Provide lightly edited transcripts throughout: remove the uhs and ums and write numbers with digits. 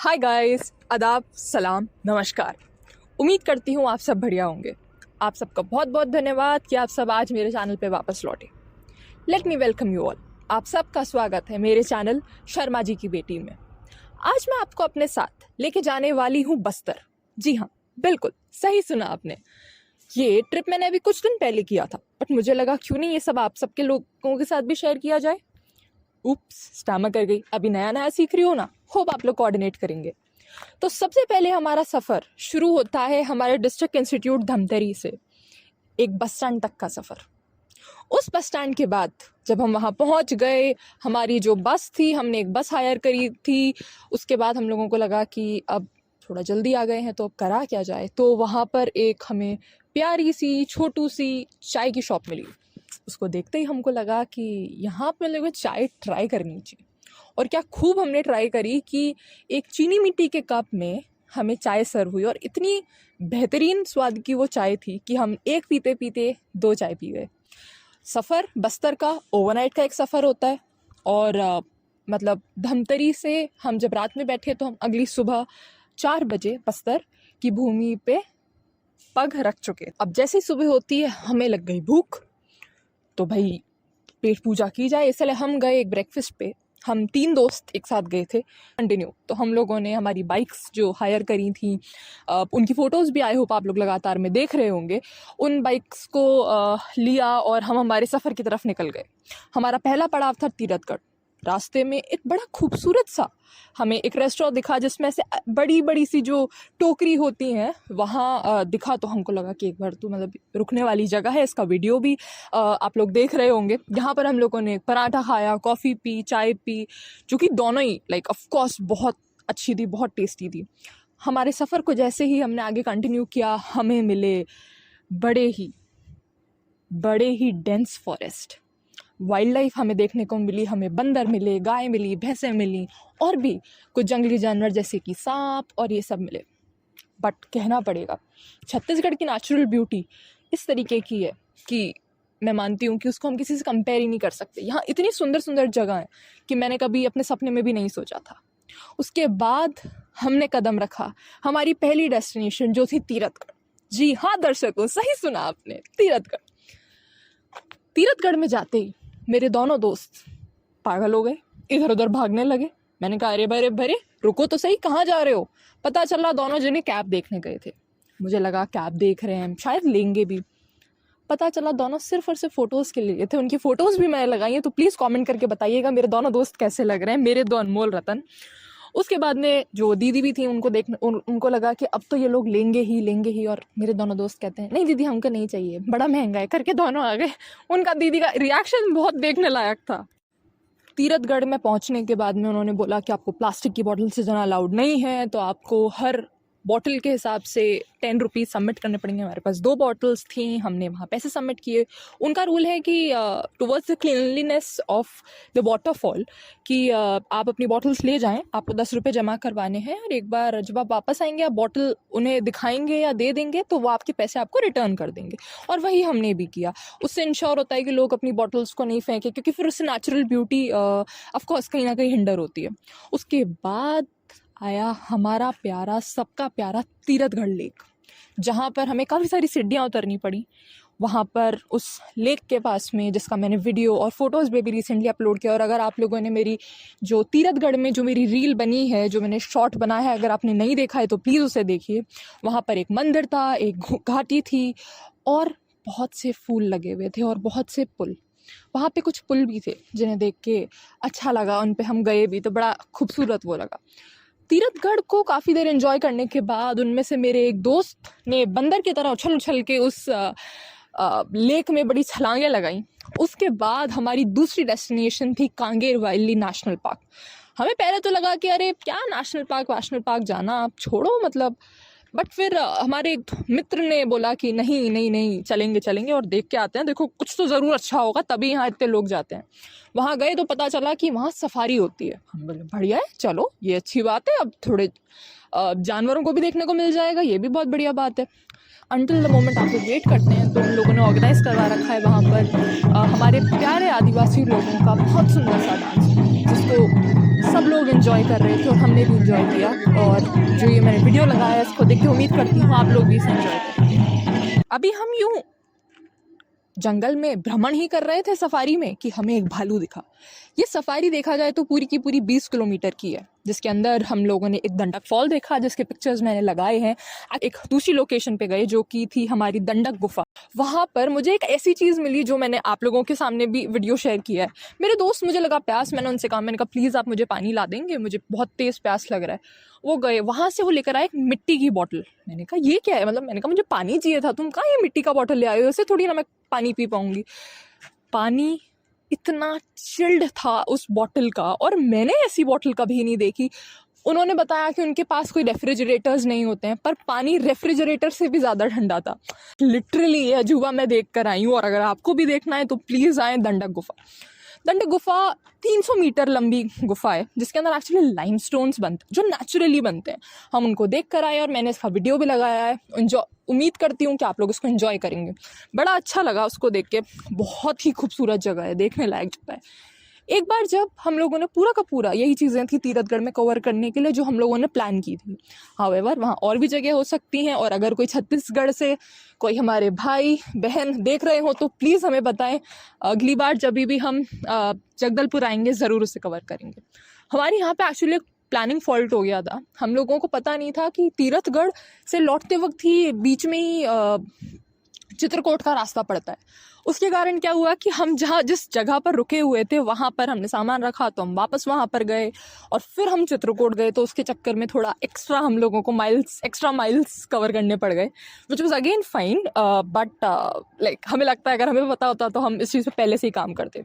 Hi guys, आदाब, सलाम, नमस्कार। उम्मीद करती हूँ आप सब बढ़िया होंगे। आप सबका बहुत बहुत धन्यवाद कि आप सब आज मेरे चैनल पे वापस लौटे। Let me welcome you all. आप सबका स्वागत है मेरे चैनल शर्मा जी की बेटी में। आज मैं आपको अपने साथ लेके जाने वाली हूँ बस्तर। जी हाँ, बिल्कुल सही सुना आपने। ये ट्रिप मैंने अभी कुछ दिन पहले किया था, बट मुझे लगा क्यों नहीं ये सब आप सबके लोगों के साथ भी शेयर किया जाए। उप्स, स्टैमर कर गई। अभी नया नया सीख रही हो ना, होप आप लोग कोऑर्डिनेट करेंगे। तो सबसे पहले हमारा सफ़र शुरू होता है हमारे डिस्ट्रिक्ट इंस्टीट्यूट धमतरी से, एक बस स्टैंड तक का सफ़र। उस बस स्टैंड के बाद जब हम वहाँ पहुँच गए, हमारी जो बस थी, हमने एक बस हायर करी थी। उसके बाद हम लोगों को लगा कि अब थोड़ा जल्दी आ गए हैं तो अब करा क्या जाए। तो वहाँ पर एक हमें प्यारी सी छोटू सी चाय की शॉप मिली। उसको देखते ही हमको लगा कि यहाँ पर लोगों को चाय ट्राई करनी चाहिए। और क्या खूब हमने ट्राई करी कि एक चीनी मिट्टी के कप में हमें चाय सर्व हुई और इतनी बेहतरीन स्वाद की वो चाय थी कि हम एक पीते पीते दो चाय पी गए। सफ़र बस्तर का ओवरनाइट का एक सफ़र होता है और मतलब धमतरी से हम जब रात में बैठे तो हम अगली सुबह 4 बजे बस्तर की भूमि पे पग रख चुके। अब जैसे ही सुबह होती है हमें लग गई भूख, तो भाई पेट पूजा की जाए, इसलिए हम गए एक ब्रेकफास्ट पे। हम 3 दोस्त एक साथ गए थे कंटिन्यू। तो हम लोगों ने हमारी बाइक्स जो हायर करी थी, उनकी फ़ोटोज़ भी आई होप आप लोग लगातार में देख रहे होंगे। उन बाइक्स को लिया और हम हमारे सफ़र की तरफ निकल गए। हमारा पहला पड़ाव था तीरथगढ़। रास्ते में एक बड़ा खूबसूरत सा हमें एक रेस्टोरेंट दिखा जिसमें से बड़ी बड़ी सी जो टोकरी होती हैं वहाँ दिखा। तो हमको लगा कि एक बार तो मतलब रुकने वाली जगह है। इसका वीडियो भी आप लोग देख रहे होंगे। यहाँ पर हम लोगों ने पराठा खाया, कॉफ़ी पी, चाय पी, जो कि दोनों ही लाइक ऑफ कोर्स बहुत अच्छी थी, बहुत टेस्टी थी। हमारे सफ़र को जैसे ही हमने आगे कंटिन्यू किया, हमें मिले बड़े ही डेंस फॉरेस्ट। वाइल्ड लाइफ हमें देखने को मिली। हमें बंदर मिले, गाय मिली, भैंसें मिली और भी कुछ जंगली जानवर जैसे कि सांप और ये सब मिले। बट कहना पड़ेगा छत्तीसगढ़ की नेचुरल ब्यूटी इस तरीके की है कि मैं मानती हूँ कि उसको हम किसी से कंपेयर ही नहीं कर सकते। यहाँ इतनी सुंदर सुंदर जगह हैं कि मैंने कभी अपने सपने में भी नहीं सोचा था। उसके बाद हमने कदम रखा हमारी पहली डेस्टिनेशन जो थी तीरथगढ़। जी हाँ दर्शकों, सही सुना आपने, तीरथगढ़ में जाते ही मेरे दोनों दोस्त पागल हो गए, इधर उधर भागने लगे। मैंने कहा अरे भरे रुको तो सही, कहाँ जा रहे हो। पता चला दोनों जने कैब देखने गए थे। मुझे लगा कैब देख रहे हैं, शायद लेंगे भी। पता चला दोनों सिर्फ और सिर्फ फ़ोटोज़ के लिए थे। उनकी फ़ोटोज़ भी मैंने लगाई हैं, तो प्लीज़ कमेंट करके बताइएगा मेरे दोनों दोस्त कैसे लग रहे हैं, मेरे दो अनमोल रतन। उसके बाद में जो दीदी भी थी उनको लगा कि अब तो ये लोग लेंगे ही। और मेरे दोनों दोस्त कहते हैं नहीं दीदी हमको नहीं चाहिए, बड़ा महंगा है, करके दोनों आ गए। उनका दीदी का रिएक्शन बहुत देखने लायक था। तीरथगढ़ में पहुंचने के बाद में उन्होंने बोला कि आपको प्लास्टिक की बॉटल से जाना अलाउड नहीं है, तो आपको हर बॉटल के हिसाब से 10 रुपीज़ सबमिट करने पड़ेंगे। हमारे पास 2 बॉटल्स थी, हमने वहाँ पैसे सबमिट किए। उनका रूल है कि towards the cleanliness of the waterfall कि आप अपनी बॉटल्स ले जाएं, आपको 10 रुपये जमा करवाने हैं और एक बार जब आप वापस आएंगे आप बॉटल उन्हें दिखाएंगे या दे देंगे तो वो आपके पैसे आपको रिटर्न कर देंगे। और वही हमने भी किया। उससे इंश्योर होता है कि लोग अपनी बॉटल्स को नहीं फेंकें, क्योंकि फिर उससे नेचुरल ब्यूटी ऑफकोर्स कहीं ना कहीं हिंडर होती है। उसके बाद आया हमारा प्यारा, सबका प्यारा तीरथगढ़ लेक, जहाँ पर हमें काफ़ी सारी सीढ़ियाँ उतरनी पड़ी। वहाँ पर उस लेक के पास में, जिसका मैंने वीडियो और फोटोज़ भी रिसेंटली अपलोड किया। और अगर आप लोगों ने मेरी जो तीरथगढ़ में जो मेरी रील बनी है, जो मैंने शॉर्ट बनाया है, अगर आपने नहीं देखा है तो प्लीज़ उसे देखिए। वहाँ पर एक मंदिर था, एक घाटी थी और बहुत से फूल लगे हुए थे और बहुत से पुल। वहाँ पे कुछ पुल भी थे जिन्हें देख के अच्छा लगा, उन पे हम गए भी तो बड़ा खूबसूरत वो लगा। तीरथगढ़ को काफ़ी देर एंजॉय करने के बाद उनमें से मेरे एक दोस्त ने बंदर की तरह उछल उछल के उस लेक में बड़ी छलांगें लगाई। उसके बाद हमारी दूसरी डेस्टिनेशन थी कांगेर वाइल्ड नेशनल पार्क। हमें पहले तो लगा कि अरे क्या नेशनल पार्क जाना, आप छोड़ो मतलब। बट फिर हमारे एक मित्र ने बोला कि नहीं चलेंगे और देख के आते हैं, देखो कुछ तो ज़रूर अच्छा होगा, तभी यहाँ इतने लोग जाते हैं। वहाँ गए तो पता चला कि वहाँ सफारी होती है। हम बोले बढ़िया है, चलो ये अच्छी बात है, अब थोड़े जानवरों को भी देखने को मिल जाएगा, ये भी बहुत बढ़िया बात है। अंटिल द मोमेंट आप लोग वेट करते हैं तो उन लोगों ने ऑर्गेनाइज करवा रखा है वहाँ पर हमारे प्यारे आदिवासी लोगों का बहुत सुंदर सा डांस, जिसको सब लोग एंजॉय कर रहे थे और हमने भी एंजॉय किया। और जो ये मैंने वीडियो लगाया है इसको देख के उम्मीद करती हूँ आप लोग भी इसे एंजॉय करेंगे। अभी हम यूँ जंगल में भ्रमण ही कर रहे थे सफारी में कि हमें एक भालू दिखा। ये सफारी देखा जाए तो पूरी की पूरी 20 किलोमीटर की है, जिसके अंदर हम लोगों ने एक दंडक फॉल देखा जिसके पिक्चर्स मैंने लगाए हैं। एक दूसरी लोकेशन पे गए जो कि थी हमारी दंडक गुफा। वहाँ पर मुझे एक ऐसी चीज़ मिली जो मैंने आप लोगों के सामने भी वीडियो शेयर किया है। मेरे दोस्त, मुझे लगा प्यास, मैंने उनसे कहा, मैंने कहा प्लीज़ आप मुझे पानी ला देंगे, मुझे बहुत तेज़ प्यास लग रहा है। वो गए, वहाँ से वो लेकर आए एक मिट्टी की बॉटल। मैंने कहा ये क्या है, मतलब मैंने कहा मुझे पानी चाहिए था, तुम कहाँ ये मिट्टी का बॉटल ले आए हो, इससे थोड़ी ना मैं पानी पी पाऊँगी। पानी इतना चिल्ड था उस बॉटल का, और मैंने ऐसी बॉटल कभी नहीं देखी। उन्होंने बताया कि उनके पास कोई रेफ्रिजरेटर्स नहीं होते हैं, पर पानी रेफ्रिजरेटर से भी ज़्यादा ठंडा था। लिटरली ये अजूबा मैं देख कर आई हूँ, और अगर आपको भी देखना है तो प्लीज़ आएँ दंडक गुफा। दंडक गुफा 300 मीटर लंबी गुफा है जिसके अंदर एक्चुअली लाइमस्टोन्स बनते हैं जो नेचुरली बनते हैं। हम उनको देख कर आए और मैंने इसका वीडियो भी लगाया है। उम्मीद करती हूँ कि आप लोग इसको एंजॉय करेंगे। बड़ा अच्छा लगा उसको देख के, बहुत ही खूबसूरत जगह है, देखने लायक जगह है। एक बार जब हम लोगों ने पूरा का पूरा, यही चीज़ें थी तीरथगढ़ में कवर करने के लिए जो हम लोगों ने प्लान की थी। हाउएवर वहाँ और भी जगह हो सकती हैं, और अगर कोई छत्तीसगढ़ से कोई हमारे भाई बहन देख रहे हो तो प्लीज़ हमें बताएं। अगली बार जब भी हम जगदलपुर आएंगे ज़रूर उसे कवर करेंगे। हमारी यहाँ पे एक्चुअली प्लानिंग फॉल्ट हो गया था। हम लोगों को पता नहीं था कि तीरथगढ़ से लौटते वक्त ही बीच में ही चित्रकूट का रास्ता पड़ता है। उसके कारण क्या हुआ कि हम जिस जगह पर रुके हुए थे वहाँ पर हमने सामान रखा, तो हम वापस वहाँ पर गए और फिर हम चित्रकूट गए। तो उसके चक्कर में थोड़ा एक्स्ट्रा हम लोगों को एक्स्ट्रा माइल्स कवर करने पड़ गए, which was again fine. But like हमें लगता है अगर हमें पता होता तो हम इस चीज़ पर पहले से ही काम करते।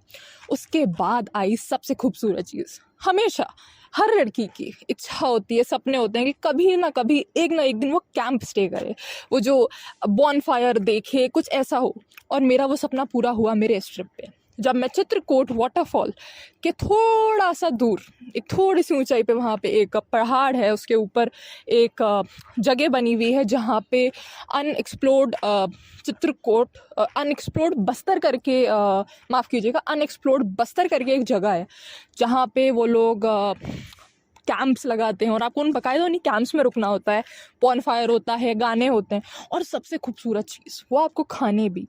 उसके बाद आई सबसे खूबसूरत चीज़। हमेशा हर लड़की की इच्छा होती है, सपने होते हैं कि कभी ना कभी एक ना एक दिन वो कैंप स्टे करे, वो जो बॉनफायर देखे, कुछ ऐसा हो। और मेरा वो सपना पूरा हुआ मेरे इस ट्रिप पे, जब मैं चित्रकूट वाटरफॉल के थोड़ा सा दूर, एक थोड़ी सी ऊंचाई पे, वहाँ पे एक पहाड़ है, उसके ऊपर एक जगह बनी हुई है जहाँ पे अनएक्सप्लोर्ड चित्रकूट अनएक्सप्लोर्ड बस्तर करके माफ़ कीजिएगा, अनएक्सप्लोर्ड बस्तर करके एक जगह है जहाँ पे वो लोग कैंप्स लगाते हैं, और आपको उन बाकायदा उन्हीं कैंप्स में रुकना होता है। बॉनफायर होता है, गाने होते हैं, और सबसे खूबसूरत चीज़ वो आपको खाने भी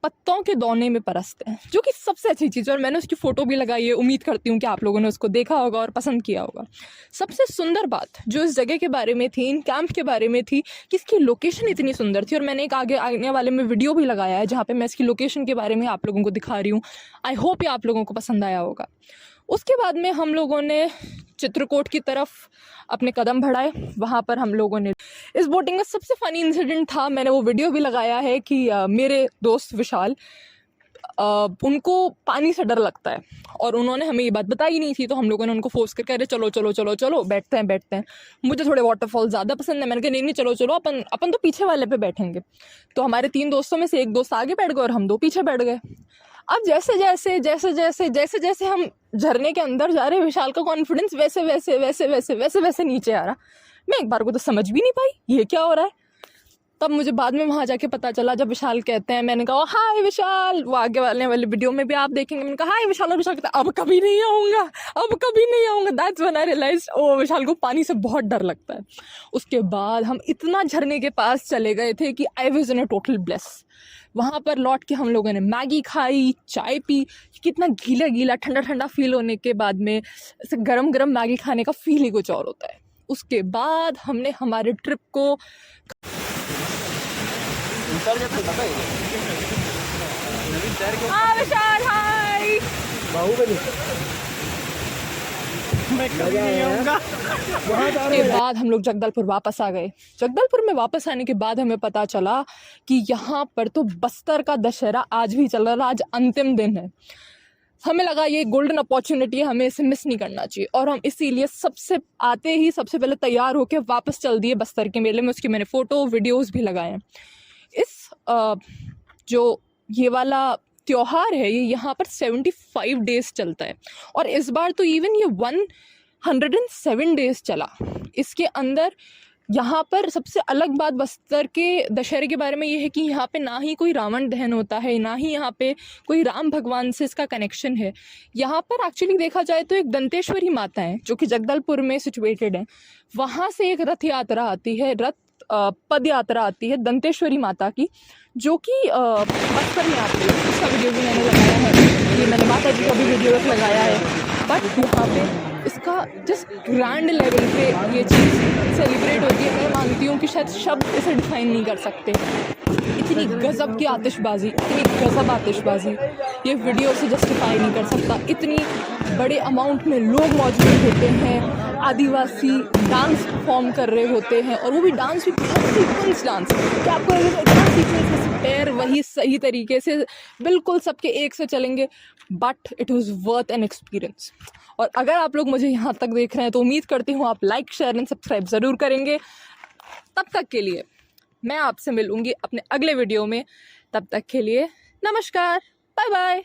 पत्तों के दौने में परसते हैं, जो कि सबसे अच्छी चीज़ है। और मैंने उसकी फ़ोटो भी लगाई है, उम्मीद करती हूँ कि आप लोगों ने उसको देखा होगा और पसंद किया होगा। सबसे सुंदर बात जो इस जगह के बारे में थी, इन कैंप के बारे में थी, कि इसकी लोकेशन इतनी सुंदर थी। और मैंने एक आगे आने वाले में वीडियो भी लगाया है जहाँ पर मैं इसकी लोकेशन के बारे में आप लोगों को दिखा रही हूँ। आई होप ये आप लोगों को पसंद आया होगा। उसके बाद में हम लोगों ने चित्रकूट की तरफ अपने कदम बढ़ाए। वहाँ पर हम लोगों ने इस बोटिंग का सबसे फ़नी इंसिडेंट था, मैंने वो वीडियो भी लगाया है, कि मेरे दोस्त विशाल, उनको पानी से डर लगता है और उन्होंने हमें ये बात बताई नहीं थी। तो हम लोगों ने उनको फोर्स करके, अरे चलो चलो चलो चलो बैठते हैं। मुझे थोड़े वाटरफॉल ज़्यादा पसंद है, मैंने कहा नहीं चलो चलो, अपन तो पीछे वाले पे बैठेंगे। तो हमारे 3 दोस्तों में से एक दोस्त आगे बैठ गए और हम 2 पीछे बैठ गए। अब जैसे जैसे हम झरने के अंदर जा रहे, विशाल का कॉन्फिडेंस वैसे नीचे आ रहा। मैं एक बार को तो समझ भी नहीं पाई ये क्या हो रहा है। तब मुझे बाद में वहाँ जाके पता चला, जब विशाल कहते हैं, मैंने कहा हाय विशाल, वो आगे वाले वीडियो में भी आप देखेंगे, मैंने कहा हाय विशाल, और विशाल कहता है अब कभी नहीं आऊँगा। दैट्स व्हेन आई रियलाइज्ड ओ विशाल को पानी से बहुत डर लगता है। उसके बाद हम इतना झरने के पास चले गए थे कि I was in a total bless. वहाँ पर लौट के हम लोगों ने मैगी खाई, चाय पी। कितना गीला ठंडा फील होने के बाद में ऐसे गरम मैगी खाने का फील ही कुछ और होता है। उसके बाद हमने हमारे ट्रिप को विशाल हाय के बाद हम लोग जगदलपुर वापस आ गए। जगदलपुर में वापस आने के बाद हमें पता चला कि यहाँ पर तो बस्तर का दशहरा आज भी चल रहा है, आज अंतिम दिन है। हमें लगा ये गोल्डन अपॉर्चुनिटी है, हमें इसे मिस नहीं करना चाहिए, और हम इसीलिए सबसे पहले तैयार होकर वापस चल दिए बस्तर के मेले में। उसकी मैंने फ़ोटो वीडियोज़ भी लगाए हैं। इस जो ये वाला त्यौहार है, ये यहाँ पर 75 डेज़ चलता है, और इस बार तो इवन ये 107 डेज़ चला। इसके अंदर यहाँ पर सबसे अलग बात बस्तर के दशहरे के बारे में ये है कि यहाँ पे ना ही कोई रावण दहन होता है, ना ही यहाँ पे कोई राम भगवान से इसका कनेक्शन है। यहाँ पर एक्चुअली देखा जाए तो एक दंतेश्वरी माता है जो कि जगदलपुर में सिचुएटेड है। वहाँ से एक रथ यात्रा आती है, पद यात्रा आती है दंतेश्वरी माता की, जो कि बस्तर में आती है। उसका वीडियो भी मैंने लगाया है, ये मैंने माता जी का भी वीडियो लगाया है। बट यहाँ पे इसका जिस ग्रैंड लेवल पे ये चीज़ सेलिब्रेट होती है, मैं मानती हूँ कि शायद शब्द इसे डिफाइन नहीं कर सकते। इतनी गजब की आतिशबाजी, इतनी गजब आतिशबाजी ये वीडियो से जस्टिफाई नहीं कर सकता। इतनी बड़े अमाउंट में लोग मौजूद होते हैं, आदिवासी डांस परफॉर्म कर रहे होते हैं, और वो भी डांस भी सीक्वेंस डांस, कि आपको इतना सीक्वेंस में पैर वही सही तरीके से बिल्कुल सबके एक से चलेंगे। But it was worth an experience. और अगर आप लोग मुझे यहाँ तक देख रहे हैं तो उम्मीद करती हूँ आप लाइक, शेयर एंड सब्सक्राइब ज़रूर करेंगे। तब तक के लिए मैं आपसे मिलूँगी अपने अगले वीडियो में। तब तक के लिए नमस्कार, बाय बाय।